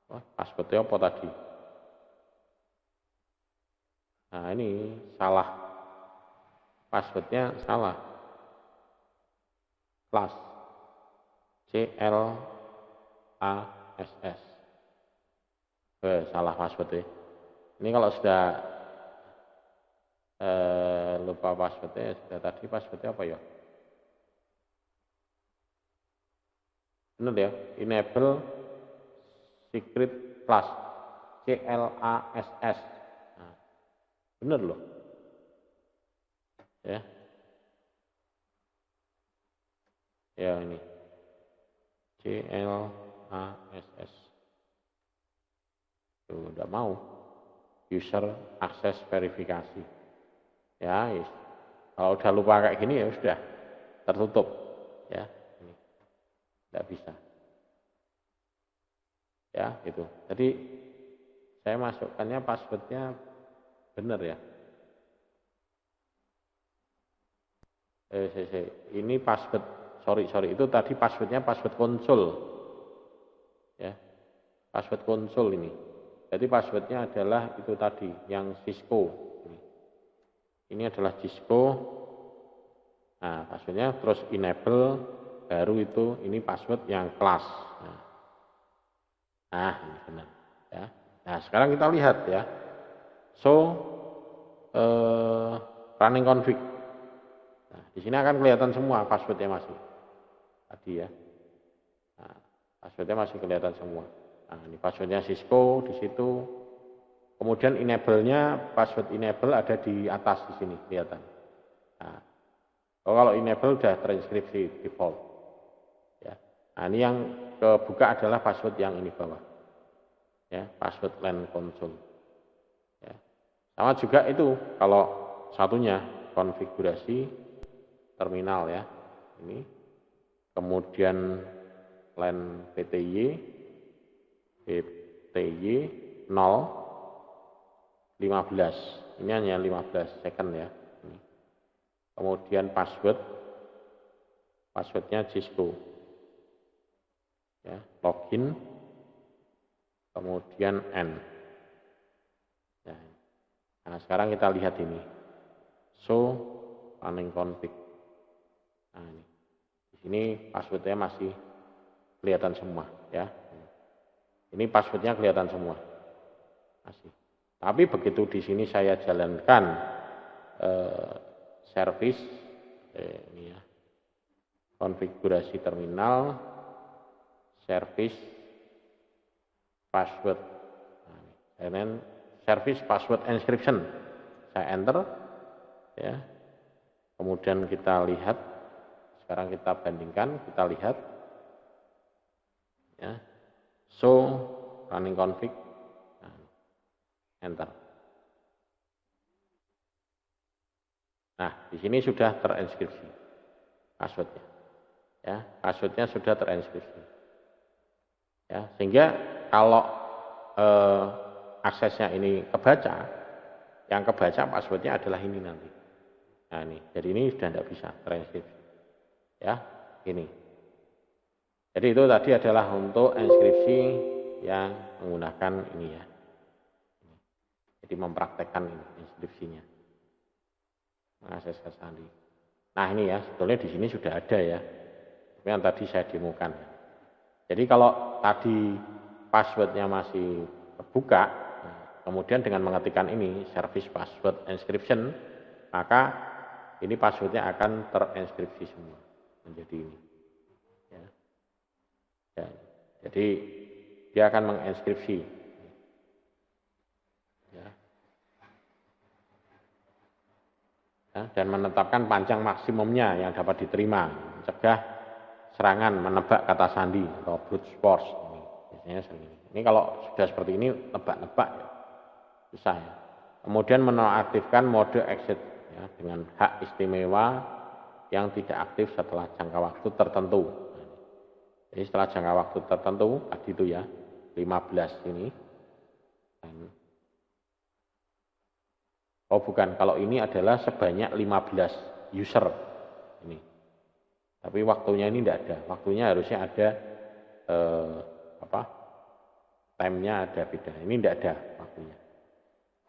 Oh, passwordnya apa tadi? Nah, ini salah. Passwordnya salah. Kelas. CLASS. Salah passwordnya. Ini kalau sudah lupa passwordnya, sudah tadi passwordnya apa ya? Benar ya, enable secret class. CLASS. Nah, benar loh. Ya. Ya ini. CLASS. Tuh, udah mau. User access verifikasi. Ya, yes. Kalau udah lupa kayak gini ya sudah tertutup. Ya, ini. Tidak bisa. Ya, gitu. Jadi saya masukkannya passwordnya benar ya. Ini password, sorry, itu tadi passwordnya password konsol. Ya, password konsol ini. Jadi passwordnya adalah itu tadi, yang Cisco. Ini adalah Cisco. Nah, passwordnya terus enable, baru itu ini password yang kelas. Nah, ini benar. Ya. Nah, sekarang kita lihat ya. So, running config. Nah, di sini akan kelihatan semua passwordnya masih. Tadi ya. Nah, passwordnya masih kelihatan semua. Nah, ini passwordnya Cisco di situ. Kemudian enable-nya, password enable ada di atas di sini kelihatan. Nah, kalau enable sudah transkripsi default. Ya. Nah, ini yang kebuka adalah password yang ini bawah. Ya, password LAN console. Ya. Sama juga itu kalau satunya konfigurasi terminal ya. Ini. Kemudian LAN PTY 015. Ini hanya 15 second ya. Ini. Kemudian passwordnya Cisco. Ya, login, kemudian N. Ya. Nah, sekarang kita lihat ini. So, running config. Nah, ini. Di sini passwordnya masih kelihatan semua ya. Ini passwordnya kelihatan semua. Masih. Tapi begitu di sini saya jalankan service ini ya. Konfigurasi terminal, service password. Nah, service password encryption. Saya enter ya. Kemudian kita lihat, sekarang kita bandingkan, kita lihat ya. So running config, nah, enter. Nah, di sini sudah terenskripsi passwordnya. Ya, passwordnya sudah terenskripsi. Ya, sehingga kalau aksesnya ini kebaca, yang kebaca passwordnya adalah ini nanti. Nah ini, jadi ini sudah tidak bisa terenskripsi. Ya, ini. Jadi itu tadi adalah untuk enskripsi yang menggunakan ini ya. Jadi mempraktekkan ini enskripsinya. Mengakses ke sandi. Nah ini ya, sebetulnya di sini sudah ada ya. Tapi yang tadi saya demokan. Jadi kalau tadi passwordnya masih terbuka, kemudian dengan mengetikkan ini service password encryption, maka ini passwordnya akan terinskripsi semua menjadi ini. Ya. Ya. Jadi dia akan menginskripsi. Ya. Ya, dan menetapkan panjang maksimumnya yang dapat diterima, mencegah serangan menebak kata sandi atau brute force. Ini biasanya sering ini. Ini kalau sudah seperti ini nebak-nebak ya, susah ya. Kemudian menonaktifkan mode exit ya, dengan hak istimewa yang tidak aktif setelah jangka waktu tertentu. Jadi setelah jangka waktu tertentu tadi itu ya 15 ini. Oh bukan, kalau ini adalah sebanyak 15 user ini. Tapi waktunya ini tidak ada. Waktunya harusnya ada time-nya ada beda. Ini tidak ada waktunya.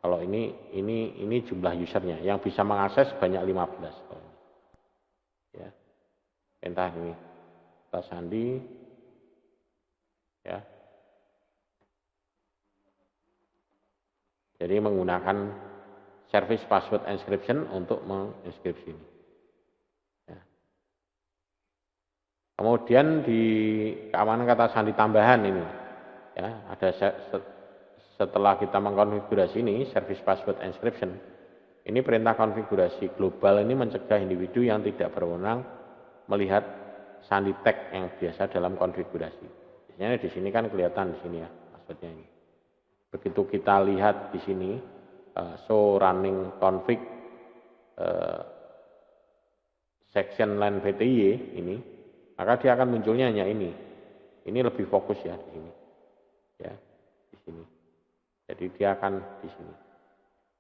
Kalau ini jumlah usernya yang bisa mengakses banyak 15. Ya. Entah ini kata sandi ya. Jadi menggunakan service password encryption untuk menginskripsi ini. Ya. Kemudian di keamanan kata sandi tambahan ini ya, ada setelah kita mengkonfigurasi ini service password encryption, ini perintah konfigurasi global ini mencegah individu yang tidak berwenang melihat sandi tag yang biasa dalam konfigurasi. Biasanya di sini kan kelihatan di sini ya passwordnya ini. Begitu kita lihat di sini show running config section line VTY ini, maka dia akan munculnya hanya ini. Ini lebih fokus ya di sini. Ya, di sini. Jadi dia akan di sini.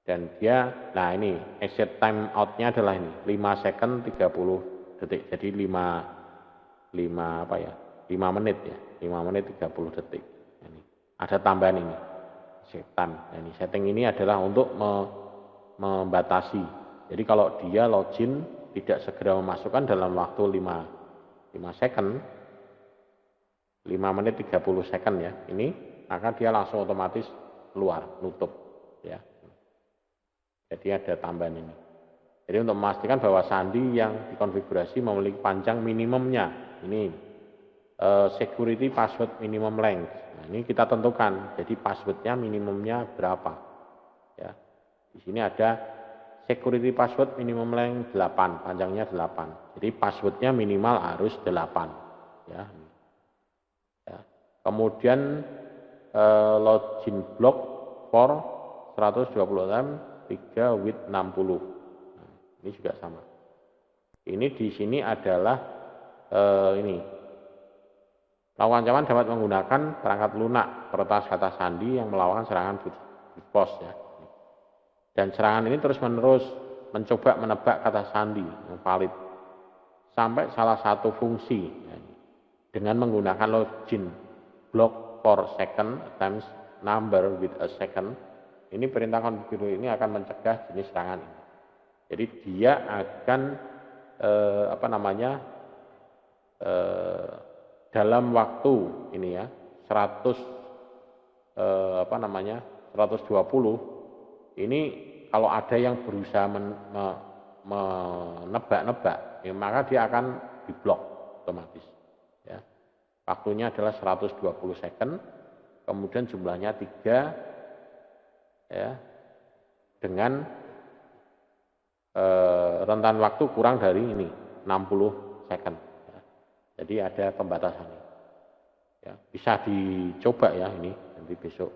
Dan dia, nah ini exit time out-nya adalah ini, 5 second 30 detik. Jadi 5 apa ya? 5 menit ya. 5 menit 30 detik. Ini. Ada tambahan ini. Exit time. Nah, ini setting ini adalah untuk membatasi. Jadi kalau dia login tidak segera memasukkan dalam waktu 5 second 5 menit 30 second ya. Ini maka dia langsung otomatis keluar, nutup ya. Jadi ada tambahan ini. Jadi untuk memastikan bahwa sandi yang dikonfigurasi memiliki panjang minimumnya, ini security password minimum length. Nah, ini kita tentukan. Jadi passwordnya minimumnya berapa? Ya. Di sini ada security password minimum length 8, panjangnya 8. Jadi passwordnya minimal harus 8. Ya. Ya. Kemudian login block for 126 3 with 60. Nah, ini juga sama. Ini di sini adalah ini. Lawan ancaman dapat menggunakan perangkat lunak peretas kata sandi yang melawan serangan brute force ya. Dan serangan ini terus-menerus mencoba menebak kata sandi yang valid sampai salah satu fungsi ya, dengan menggunakan login block for second times number with a second. Ini perintah konfigurasi ini akan mencegah jenis serangan ini. Jadi dia akan dalam waktu ini ya 120 ini kalau ada yang berusaha menebak-nebak ya, maka dia akan diblok otomatis ya. Waktunya adalah 120 second, kemudian jumlahnya 3 ya, dengan rentan waktu kurang dari ini 60 second ya. Jadi ada pembatasannya ya. Bisa dicoba ya ini nanti besok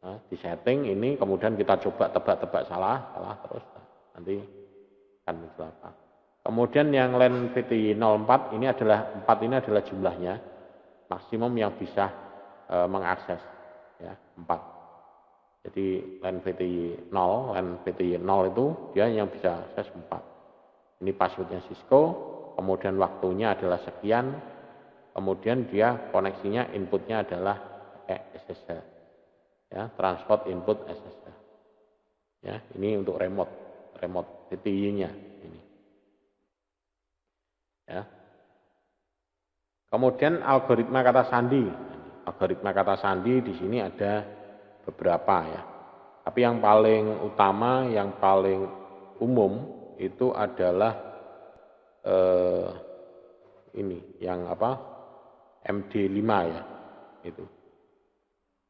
nah, di setting ini, kemudian kita coba tebak-tebak salah terus nanti akan muncul apa. Kemudian yang len VTY 04 ini adalah 4 ini adalah jumlahnya maksimum yang bisa mengakses ya 4. Jadi len VTY 0 itu dia yang bisa akses 4. Ini passwordnya Cisco, kemudian waktunya adalah sekian, kemudian dia koneksinya inputnya adalah SSH ya, transport input SSH ya. Ini untuk remote VTY-nya ini ya. Kemudian algoritma kata sandi. Algoritma kata sandi di sini ada beberapa ya. Tapi yang paling utama, yang paling umum itu adalah ini yang apa? MD5 ya. Itu.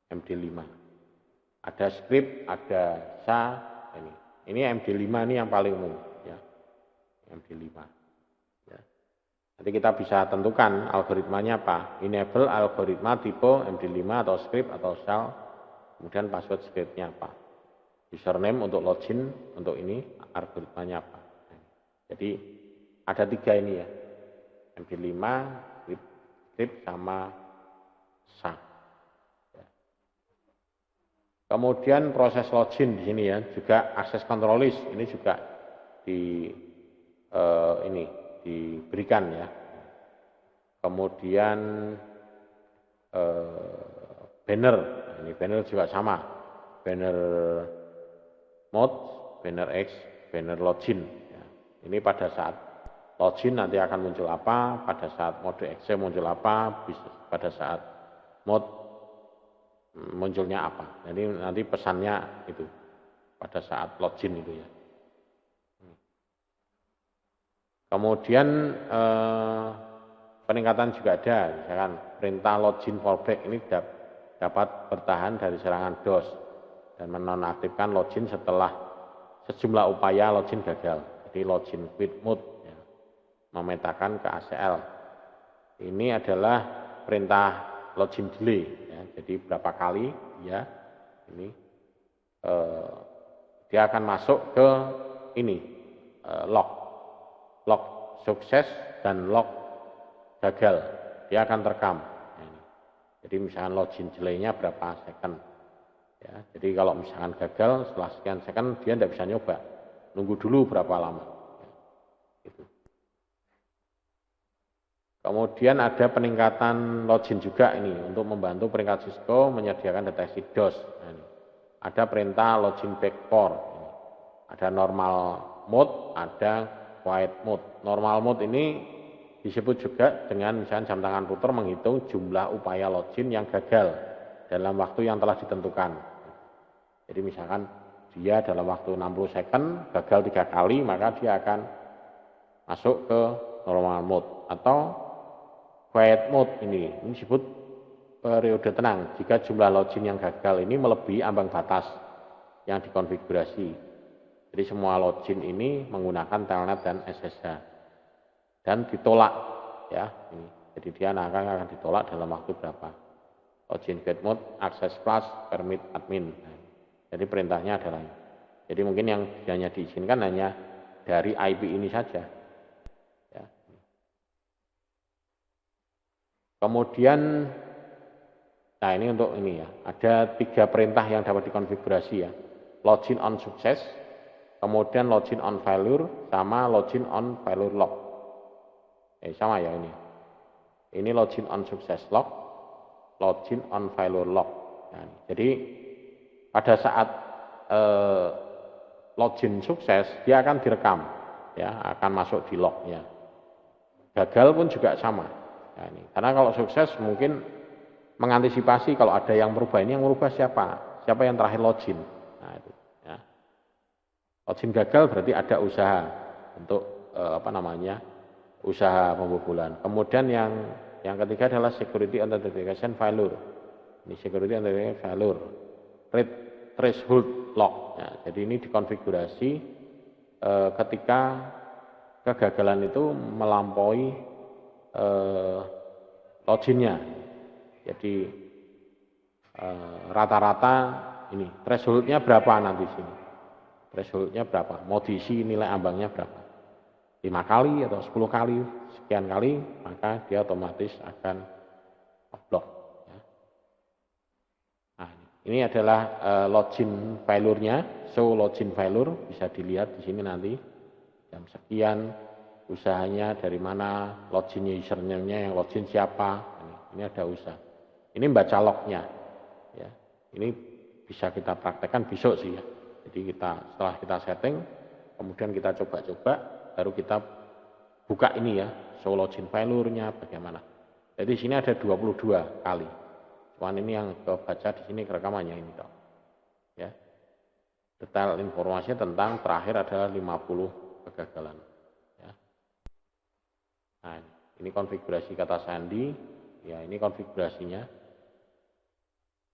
MD5. Ada script, ada SA ini. Ini MD5 ini yang paling umum ya. MD5. Ya. Nanti kita bisa tentukan algoritmanya apa. Enable algoritma tipe MD5 atau script atau shell. Kemudian password scriptnya apa. Username untuk login untuk ini algoritmanya apa. Jadi ada 3 ini ya. MD5, script sama SA. Ya. Kemudian proses login di sini ya, juga access control list ini juga ini diberikan ya. Kemudian banner, ini banner juga sama, banner mode, banner X, banner login. Ya. Ini pada saat login nanti akan muncul apa, pada saat mode X muncul apa, pada saat mode munculnya apa. Jadi nanti pesannya itu pada saat login itu ya. Kemudian peningkatan juga ada, misalkan perintah login fallback ini dapat bertahan dari serangan DOS dan menonaktifkan login setelah sejumlah upaya login gagal. Jadi login quit mode ya, memetakan ke ACL. Ini adalah perintah login delay ya, jadi berapa kali ya ini dia akan masuk ke ini log sukses dan log gagal, dia akan terekam. Jadi misalkan login delaynya berapa second. Ya, jadi kalau misalkan gagal setelah sekian second dia tidak bisa nyoba, nunggu dulu berapa lama. Ya, gitu. Kemudian ada peningkatan login juga ini untuk membantu peringkat Cisco menyediakan deteksi DOS. Nah, ini. Ada perintah login back4. Ada normal mode, ada quiet mode. Normal mode ini disebut juga dengan misalnya jam tangan router menghitung jumlah upaya login yang gagal dalam waktu yang telah ditentukan. Jadi misalkan dia dalam waktu 60 second gagal 3 kali, maka dia akan masuk ke normal mode. Atau quiet mode ini disebut periode tenang jika jumlah login yang gagal ini melebihi ambang batas yang dikonfigurasi. Jadi semua login ini menggunakan telnet dan SSH dan ditolak ya ini. Jadi dia akan ditolak dalam waktu berapa. Login get mode, access class, permit admin. Nah, jadi perintahnya adalah ini. Jadi mungkin yang hanya diizinkan hanya dari IP ini saja. Ya. Kemudian, nah ini untuk ini ya. Ada 3 perintah yang dapat dikonfigurasi ya. Login on sukses, kemudian login on failure, sama login on failure log. Sama ya ini. Ini login on success log, login on failure log. Nah, jadi pada saat login sukses, dia akan direkam, ya, akan masuk di lognya. Gagal pun juga sama. Nah, ini. Karena kalau sukses mungkin mengantisipasi kalau ada yang merubah, ini yang merubah siapa? Siapa yang terakhir login? Nah, itu. Ya. Login gagal berarti ada usaha untuk usaha pembobolan. Kemudian yang ketiga adalah security authentication failure. Ini security authentication failure. Threshold lock. Ya, jadi ini dikonfigurasi ketika kegagalan itu melampaui loginnya. Jadi rata-rata ini thresholdnya berapa nanti sini? Thresholdnya berapa? Mau diisi nilai ambangnya berapa? 5 kali atau 10 kali, sekian kali, maka dia otomatis akan blok. Ya. Nah, ini adalah login failure-nya, show login failure, bisa dilihat di sini nanti jam sekian, usahanya dari mana, login username-nya, yang login siapa, ini ada usaha. Ini baca lognya, ya. Ini bisa kita praktekkan besok sih ya. Jadi setelah kita setting, kemudian kita coba-coba, baru kita buka ini ya, show login failure-nya bagaimana. Jadi di sini ada 22 kali. Cuman ini yang kebaca di sini rekamannya ini toh. Ya. Detail informasinya tentang terakhir adalah 50 kegagalan. Ya. Nah, ini konfigurasi kata sandi. Ya, ini konfigurasinya.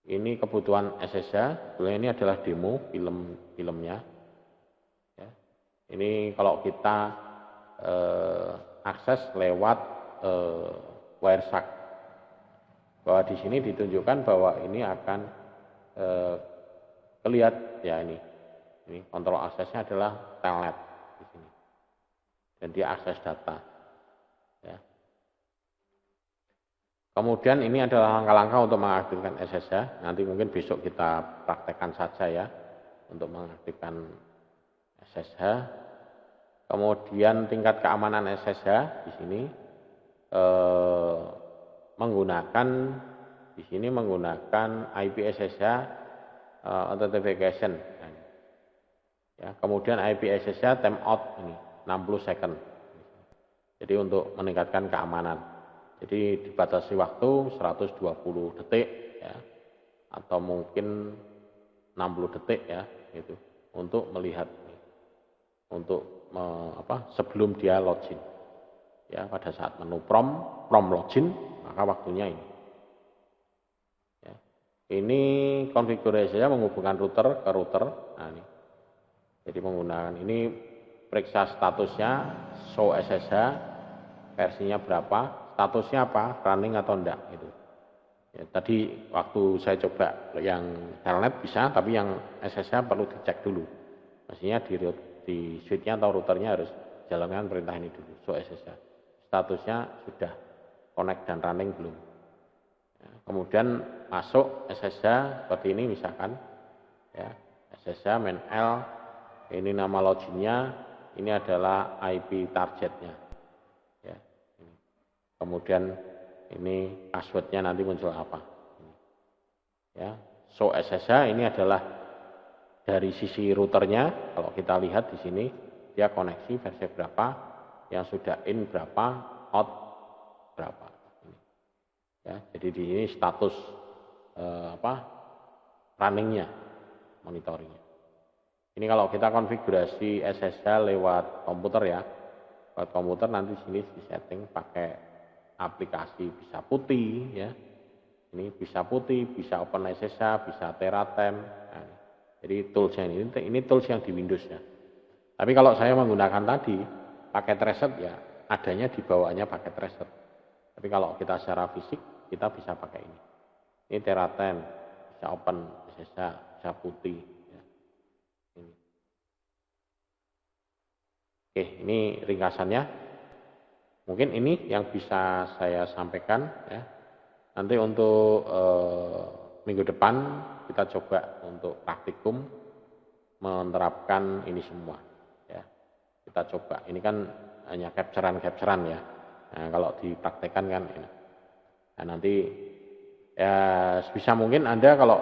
Ini kebutuhan SSH. Sebenarnya ini adalah demo filmnya. Ya. Ini kalau kita akses lewat Wireshark, bahwa di sini ditunjukkan bahwa ini akan kelihatan ya ini kontrol aksesnya adalah telnet di sini dan dia akses data. Ya. Kemudian ini adalah langkah-langkah untuk mengaktifkan SSH. Nanti mungkin besok kita praktekkan saja ya untuk mengaktifkan SSH. Kemudian tingkat keamanan SSH di sini menggunakan IP SSH authentication. Ya, kemudian IP SSH timeout ini 60 second. Jadi untuk meningkatkan keamanan. Jadi dibatasi waktu 120 detik ya, atau mungkin 60 detik ya gitu untuk melihat sebelum dia login. Ya, pada saat menu prom login, maka waktunya ini. Ya. Ini konfigurasinya menghubungkan router ke router. Nah, ini. Jadi menggunakan ini periksa statusnya, show SSH, versinya berapa, statusnya apa, running atau enggak gitu. Ya, tadi waktu saya coba yang telnet bisa, tapi yang SSH perlu dicek dulu. Maksudnya di switch-nya atau routernya harus jalankan perintah ini dulu, show SSH. Statusnya sudah connect dan running belum. Ya, kemudian masuk SSH seperti ini misalkan, ya SSH main L, ini nama loginnya, ini adalah IP targetnya. Ya, ini. Kemudian ini passwordnya nanti muncul apa. Ya, show SSH ini adalah dari sisi routernya. Kalau kita lihat di sini dia koneksi versi berapa, yang sudah in berapa, out berapa. Ya, jadi di sini status runningnya, monitoringnya. Ini kalau kita konfigurasi SSH lewat komputer ya, lewat komputer nanti sini di setting pakai aplikasi bisa putih ya. Ini bisa putih, bisa Open SSH, bisa Teratem. Nah, jadi toolsnya ini tools yang di Windows ya. Tapi kalau saya menggunakan tadi paket reset ya, adanya di bawahnya paket reset. Tapi kalau kita secara fisik kita bisa pakai ini. Ini Teratem, bisa Open SSH, bisa putih. Ya. Ini. Oke, ini ringkasannya. Mungkin ini yang bisa saya sampaikan ya. Nanti untuk minggu depan kita coba untuk praktikum menerapkan ini semua ya. Kita coba. Ini kan hanya capturean ya. Nah, kalau dipraktekkan kan enak. Nah, nanti ya sebisa mungkin Anda kalau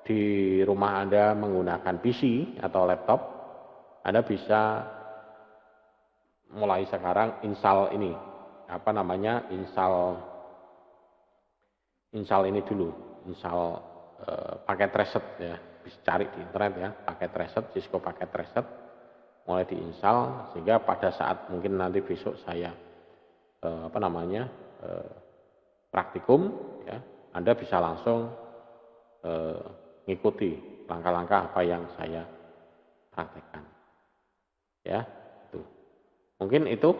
di rumah Anda menggunakan PC atau laptop, Anda bisa mulai sekarang install ini, install ini dulu, install paket reset ya, bisa cari di internet ya, paket reset, Cisco paket reset, mulai diinstal sehingga pada saat mungkin nanti besok saya praktikum ya, Anda bisa langsung mengikuti langkah-langkah apa yang saya praktekkan ya. Itu mungkin itu.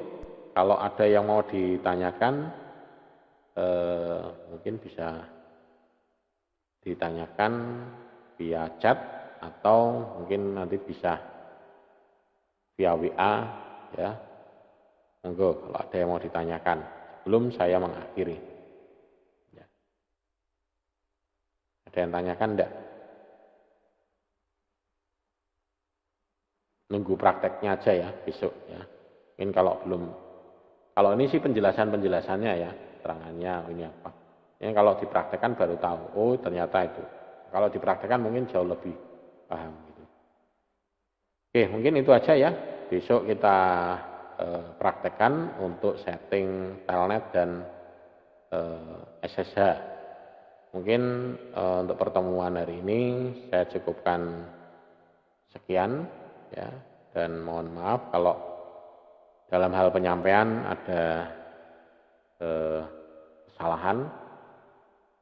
Kalau ada yang mau ditanyakan mungkin bisa ditanyakan via chat atau mungkin nanti bisa via WA ya. Monggo kalau ada yang mau ditanyakan sebelum saya mengakhiri. Ya. Ada yang tanyakan enggak? Nunggu prakteknya aja ya besok ya. Mungkin kalau ini sih penjelasannya ya, terangannya ini apa. Ini kalau dipraktekkan baru tahu, oh ternyata itu. Kalau dipraktekkan mungkin jauh lebih paham gitu. Oke, mungkin itu aja ya. Besok kita praktekkan untuk setting telnet dan SSH. Mungkin untuk pertemuan hari ini saya cukupkan sekian ya. dan mohon maaf kalau dalam hal penyampaian ada kesalahan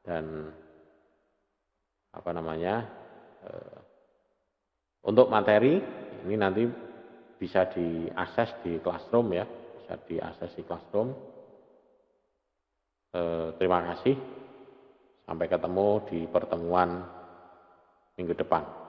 dan untuk materi ini nanti bisa diakses di Classroom ya, bisa diakses di Classroom. Terima kasih. Sampai ketemu di pertemuan minggu depan.